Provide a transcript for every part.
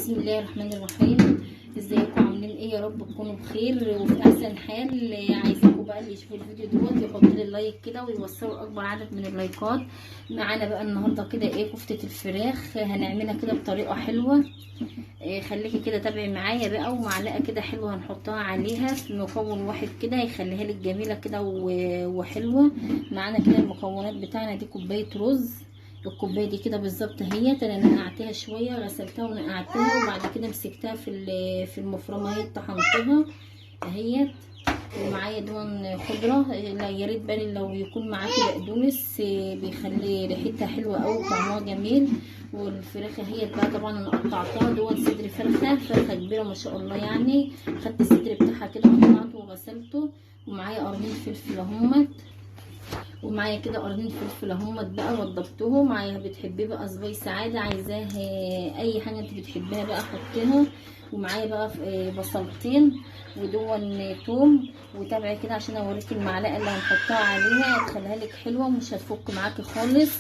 بسم الله الرحمن الرحيم. ازيكم عاملين ايه؟ يا رب تكونوا بخير وفي احسن حال. عايزاكم بقى اللي يشوفوا الفيديو دوت يحط لي اللايك كده ويوصلوا اكبر عدد من اللايكات. معانا بقى النهارده كده ايه، كفته الفراخ هنعملها كده بطريقه حلوه. خليكي كده تابعي معايا بقى، ومعلقه كده حلوه هنحطها عليها في مكون واحد كده يخليها لك جميله كده وحلوه. معانا كده المكونات بتاعنا دي كوبايه رز، الكوبايه دي كده بالظبط اهيت. انا نقعتها شويه، غسلتها ونقعتها وبعد كده مسكتها في المفرمه اهي طحنتها اهيت. ومعايا دون خضره، لا يا ريت بقى لو يكون معاكي بقدونس بيخلي ريحتها حلوه قوي وطعمها جميل. والفراخ اهيت بقى طبعا انا قطعتها، دون صدر فرخه كبيره ما شاء الله، يعني خدت الصدر بتاعها كده وقطعته وغسلته. ومعايا قرنين فلفل اهمت، ومعايا كده قرنين فلفل اهمت بقى وضبطهم. معايا بتحبيه بقى سبايس عادي، عايزاه اي حاجه انت بتحبيها بقى حطيها. ومعايا بقى بصلتين ودون توم. وتابعي كده عشان اوريكي المعلقه اللي هنحطها عليها هتخليها لك حلوه مش هتفك معاكي خالص.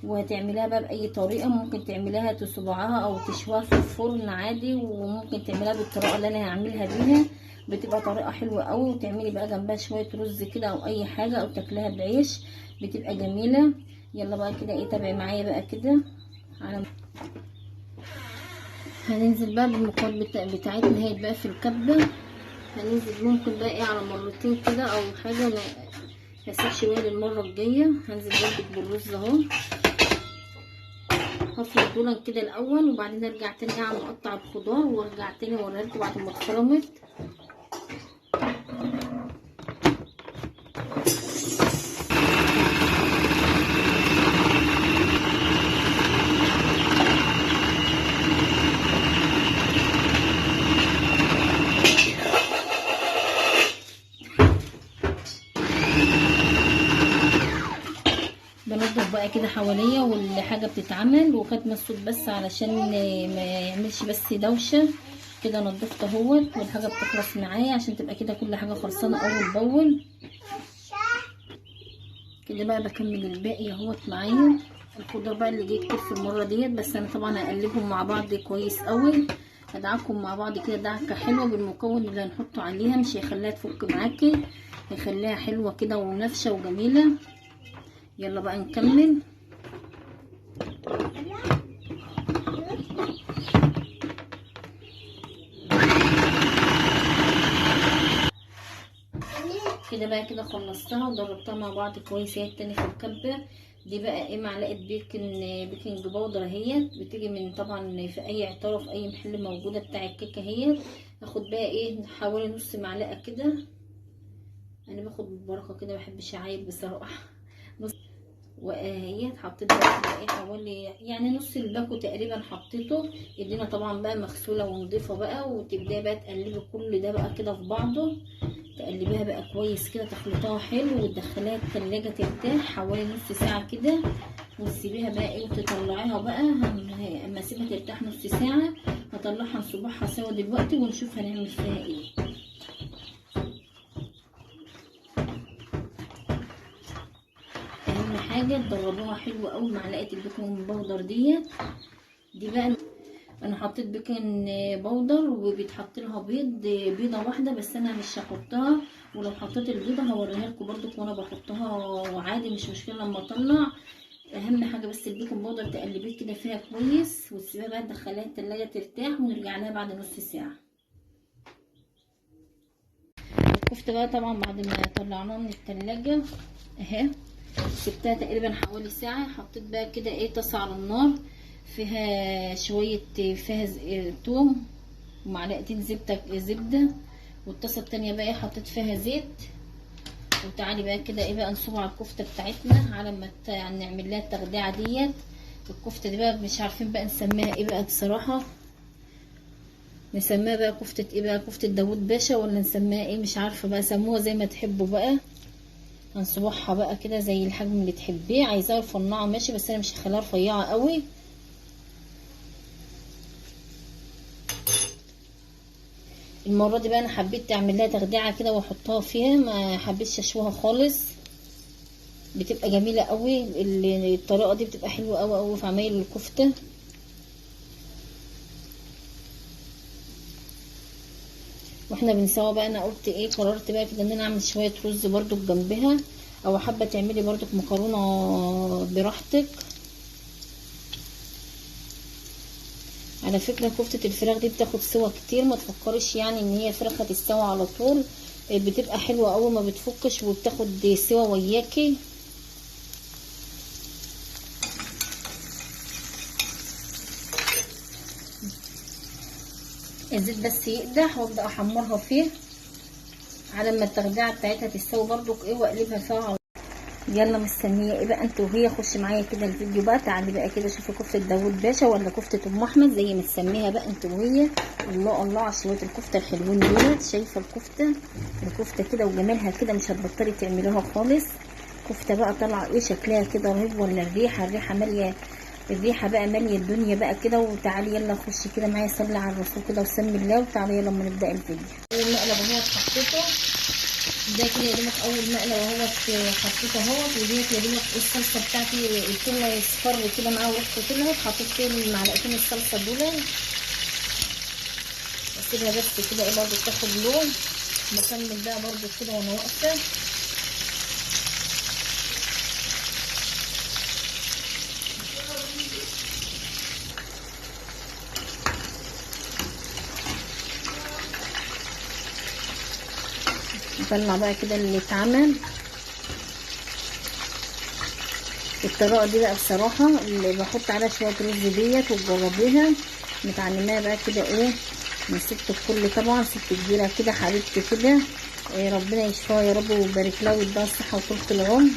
وهتعمليها بقى باي طريقه، ممكن تعمليها تصبعها او تشويها في الفرن عادي، وممكن تعمليها بالطريقه اللي انا هعملها بيها، بتبقى طريقه حلوه قوي. وتعملي بقى جنبها شويه رز كده او اي حاجه، او تاكلها بعيش بتبقى جميله. يلا بقى كده ايه، تابعي معايا بقى كده. هننزل بقى بالمكونات بتاعتنا هي بقى في الكبه. هننزل ممكن بقى ايه على مرتين كده او حاجه، ما هسيب شويه للمره الجايه. هنزل برضك بالرز اهو، هفرد دول كده الاول وبعدين ارجع تاني اعمل اقطع الخضار وارجع تاني اوريها لكم بعد ما اتفرمت. بنضف بقى كده حواليا والحاجه بتتعمل وكاتمه الصوت بس علشان ما يعملش بس دوشه كده. نضفت اهوت والحاجه بتخلص معايا عشان تبقى كده كل حاجه خلصانه اول باول كده. بقى بكمل الباقي اهوت معايا. الخضار بقى اللي جه كتير في المره ديت، بس انا طبعا هقلبهم مع بعض كويس قوي، هدعكهم مع بعض كده دعكه حلوه بالمكون اللي هنحطه عليها. مش هيخليها تفك معاكي، هيخليها حلوه كده ونافشه وجميله. يلا بقى نكمل. كده بقى كده خلصتها وضربتها مع بعض كويس اهي تاني في الكبه. دي بقى ايه، معلقه بيكنج باودر اهيت، بتيجي من طبعا في اي عطاره في اي محل موجوده بتاع الكيكه اهيت. هاخد بقى ايه حوالي نص معلقه كده، انا باخد بالبركه كده، مبحبش اعايب بصراحه. نص واهيت حطيت بقى ايه حوالي يعني نص الباكو تقريبا حطيته. ايدينا طبعا بقى مغسوله ونضيفه بقى، وتبداي بقى تقلبي كل ده بقى كده في بعضه، تقلبيها بقى كويس كده تخلطها حلو وتدخليها التلاجة ترتاح حوالي نص ساعة كده. وتسيبيها بقى ايه وتطلعيها بقى. اما اسيبها ترتاح نص ساعة هطلعها نصبعها سوا دلوقتي ونشوف هنعمل فيها ايه. اهم حاجة تدربوها حلو اوي معلقة البيكنج باودر دي بقى. انا حطيت بيكنج باودر وبيتحط لها بيضه واحده بس، انا مش هحطها. ولو حطيت البيضه هوريها لكم برده وانا بحطها وعادي مش مشكله لما اطلع. اهم حاجه بس البيكنج باودر تقلبيه كده فيها كويس وتسيبيها بقى تدخليها التلاجة ترتاح ونرجع لها بعد نص ساعه. الكفته بقى طبعا بعد ما طلعناها من التلاجة اهي، سبتها تقريبا حوالي ساعه. حطيت بقى كده ايه طاسه على النار فيها شويه، فيها توم ومعلقتين زبده. والطاسه التانية بقى حطيت فيها زيت. وتعالي بقى كده ايه بقى نصب على الكفته بتاعتنا على ما نعمل لها التخديعه ديت. الكفته دي بقى مش عارفين بقى نسميها ايه بقى بصراحه، نسميها بقى كفته ايه بقى، كفته داوود باشا ولا نسميها ايه مش عارفه بقى، سموها زي ما تحبوا بقى. هنصبحها بقى كده زي الحجم اللي تحبيه، عايزاها رفيعه ماشي بس انا مش هخليها رفيعه قوي. المره دي بقى انا حبيت اعمل لها تخديعه كده واحطها فيها، ما حبيتش اشويها خالص، بتبقى جميله قوي. الطريقه دي بتبقى حلوه قوي قوي في عمايل الكفته. واحنا بنسوا بقى، انا قلت ايه، قررت بقى كده ان انا اعمل شويه رز برضو جنبها، او حابه تعملي برضو مكرونه براحتك. على فكره كفته الفراخ دي بتاخد سوا كتير، ما تفكرش يعني ان هي فراخ هتستوي على طول، بتبقى حلوه اول ما بتفكش وبتاخد سوا وياكي. الزيت بس يقدح وابدا احمرها فيه على ما التخديعه بتاعتها تستوي برضو ايه، واقلبها فيها. يلا مستنيه ايه بقى انت وهي؟ خش معايا كده الفيديو بقى، تعالي بقى كده شوفي كفته داوود باشا ولا كفته ام احمد زي ما تسميها بقى انت وهي. الله الله على شويه الكفته الحلوين دول. شايفه الكفته كده وجمالها كده، مش هتبطلي تعملوها خالص. كفته بقى طالعه ايه شكلها كده رهيب، ولا الريحه ماليه، الريحه بقى ماليه الدنيا بقى كده. وتعالي يلا خشي كده معايا، صلي على الرسول كده وسمي الله، وتعالي يلا اما نبدا الفيديو. اول مقلب اهو حطيته ده كده يا دوبك، اول مقلب اهو حطيته اهوت. وديت يا دوبك الصلصه بتاعتي الكل يصفر كده معاه وريحته طلعت، حطيت فيه معلقتين الصلصه دول، بسيبها بس كده ايه برضه تاخد لون. بكمل بقى برضه كده وانا واقفه. نطلع بقى كده اللي اتعمل. الطريقه دي بقى بصراحه اللي بحط عليها شويه رز ديت وتجربيها، متعلماها بقى كده ايه من ست الكل طبعا، ست كبيره كده حبيبتي كده، إيه ربنا يشفاها يا رب ويبارك لها ويديها الصحه وطولة العمر.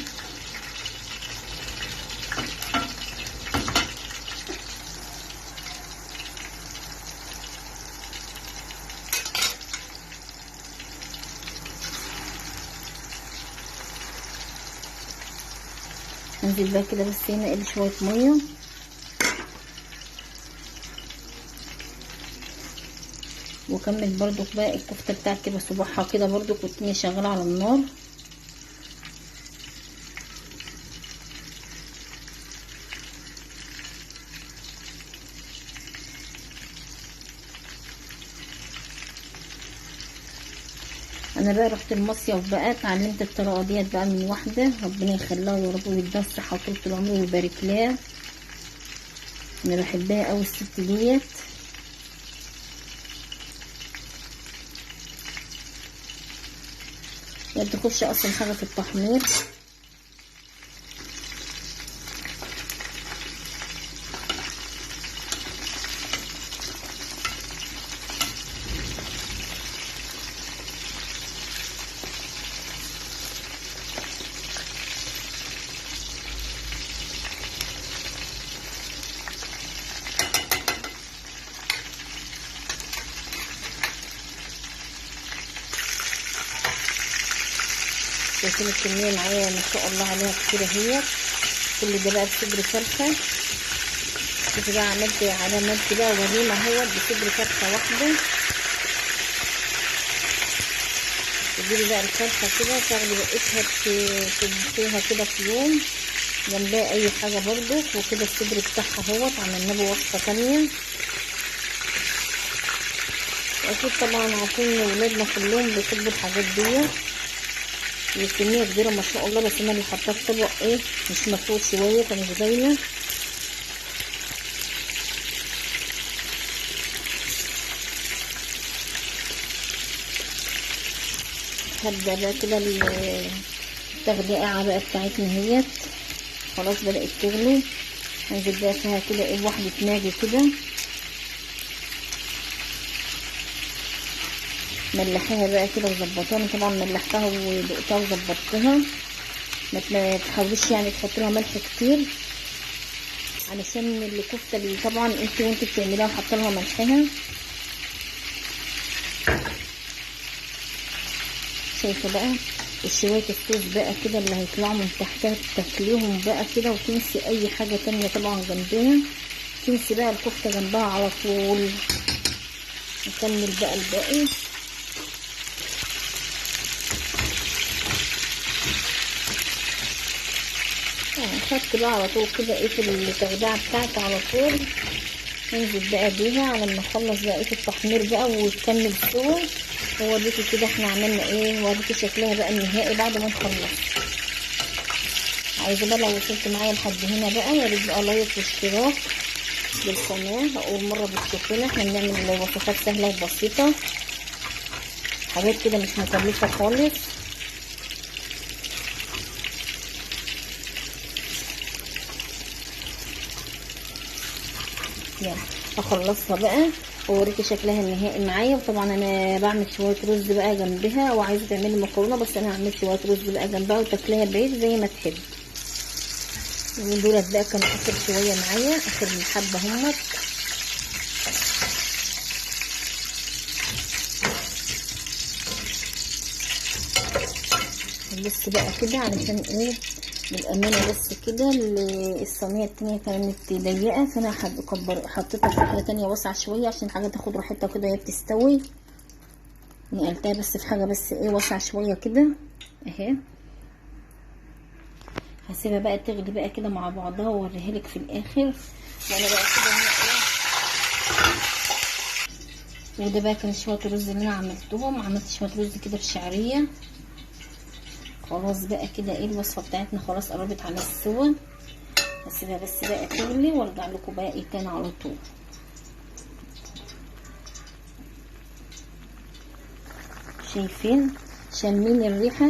انزل بقى كده بس هنا اقلي شويه ميه، وكمل برضو بقى الكفته بتاعتي بصباحها كده برضو، كنت شغاله على النار. انا بقى رحت المصيف بقى، اتعلمت الطريقه ديت بقى من واحده ربنا يخليها يا رب ويديها الصحه وطولة العمر ويبارك لها. انا بحبها قوي الست ديت. ما بتاخدش اصلا حاجه في التحمير. شايفين الكميه معايا ما شاء الله عليها كتير اهيت. كل ده بقى بصدر فرخه. شوفي بقى عملت علامات بقى وريمه اهوت بصدر فرخه واحده. تجيبي بقى الفرخه كده تاخدي بقيتها تدفيها كده في يوم جنبها اي حاجه برضو. وكده الصدر بتاعها اهوت عملنا له وصفه تانيه. اكيد طبعا عارفين ان ولادنا كلهم بيحبوا الحاجات دي، الكميه كبيره ما شاء الله. بس انا اللي حطيت طبق ايه مش مفروض شويه فمش باينه. هبدا بقى كده التغليقه بقى بتاعتنا اهيت خلاص بدات تغلي. هنزل بقى فيها كده ايه واحده ماجي كده، ملحيها بقى كده وظبطها. انا طبعا ملحتها ودقتها وظبطتها. ما تحاوليش يعني تحطي لها ملح كتير علشان الكفته اللي طبعا انت بتعمليها حاطه لها ملحها. شايفه بقى الشويه الصوص بقى كده اللي هيطلعوا من تحتها تاكليهم بقى كده، وتنسي اي حاجه تانية طبعا جنبها، تنسي بقى الكفته جنبها على طول. نكمل بقى الباقي. خدت بقى على طول كده ايه في التغديعه بتاعتي على طول. ننزل بقى بيها على ما نخلص بقى ايه التحمير بقى وتكمل سوا. ووريكي كده احنا عملنا ايه، ووريكي شكلها بقى النهائي بعد ما نخلص. عايزه بقى لو وصلت معايا لحد هنا بقى يا ريت بقى لايك واشتراك بالقناه. اول مره بتشوفونا، احنا بنعمل وصفات سهله وبسيطه، حاجات كده مش مكلفه خالص. يلا هخلصها بقى واوريكي شكلها النهائي معايا. وطبعا انا بعمل شويه رز بقى جنبها، وعايزه تعملي مكرونه بس انا هعمل شويه رز بقى جنبها وتاكليها بعيش زي ما تحب. ودولت بقى كانوا اخر شويه معايا، اخر حبه همت. بس بقى كده علشان ايه بالامانه، بس كده الصينيه التانية كانت ضيقه، فانا حطيتها في واحده تانية واسعه شويه عشان الحاجه تاخد راحتها كده وهي بتستوي. نقلتها بس في حاجه بس ايه واسعه شويه كده اهي. هسيبها بقى تغلي بقى كده مع بعضها واوريها لك في الاخر. وانا بقى كده وده بقى كان شويه رز اللي انا عملتهم، عملت شويه رز كده بشعريه. خلاص بقى كده ايه الوصفه بتاعتنا خلاص قربت على السوا. هسيبها بس بقى تغلي وارجع لكم بقى ايه تاني على طول. شايفين شامين الريحه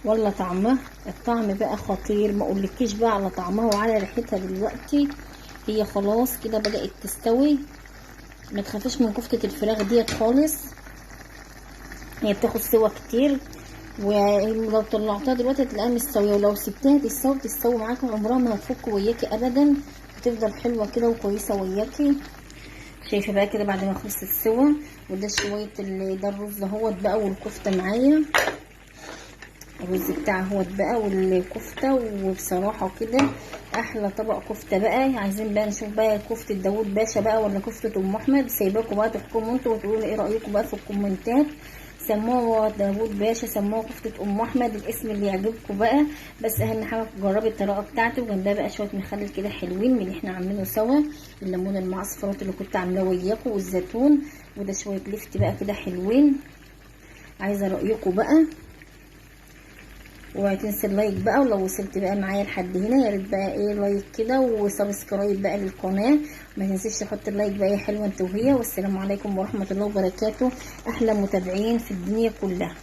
ولا طعمها؟ الطعم بقى خطير، ما اقولكيش بقى على طعمها وعلى ريحتها. دلوقتي هي خلاص كده بدأت تستوي. ما تخافيش من كفتة الفراخ ديت خالص، هي بتاخد سوا كتير، ولو طلعتها دلوقتي تلاقيها مستويه، ولو سبتها تستوي معاكي عمرها ما هتفك وياكي ابدا، بتفضل حلوه كده وكويسه وياكي. شايفه بقى كده بعد ما خلصت سوا. وده شويه ده الرز اهوت بقى والكفته معايا، الرز بتاعه اهوت بقى والكفته. وبصراحه كده احلى طبق كفته بقى. عايزين بقى نشوف بقى كفته داوود باشا بقى ولا كفته ام احمد. سايباكم بقى تحكموا انتوا وتقولوا ايه رايكم بقى في الكومنتات. سموها داوود باشا، سموها كفته ام احمد، الاسم اللي يعجبكم بقى. بس اهم حاجه تجربي الطريقه بتاعتي. وجنبها بقى شويه مخلل كده حلوين من اللي احنا عاملينه سوا، الليمون المعصفر اللي كنت عاملاه وياكم والزيتون. وده شويه لفت بقى كده حلوين. عايزه رايكم بقى، وهتنسي اللايك بقى. ولو وصلت بقى معايا لحد هنا يا ريت بقى ايه لايك كده وسبسكرايب بقى للقناه. ما تنسيش تحط اللايك بقى يا حلوه انت وهي. والسلام عليكم ورحمه الله وبركاته. احلى متابعين في الدنيا كلها.